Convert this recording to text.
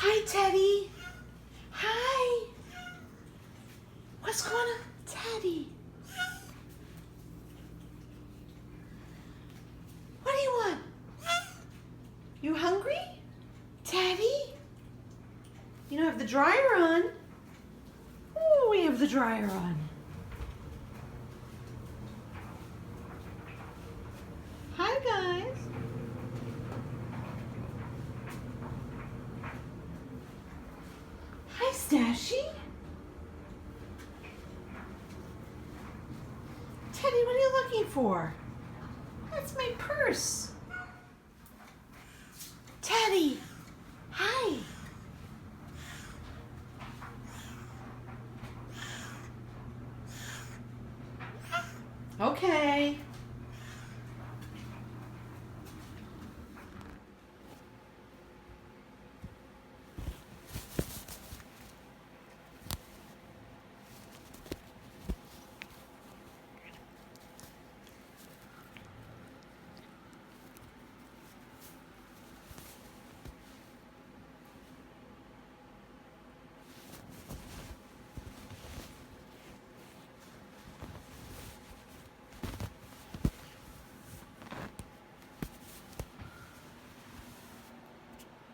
Hi, Teddy. Hi. What's going on, Teddy? What do you want? You hungry? Teddy? You don't have the dryer on. Oh, we have the dryer on. Hi, guys. Hi, Stashy. Teddy, what are you looking for? That's my purse. Teddy, hi.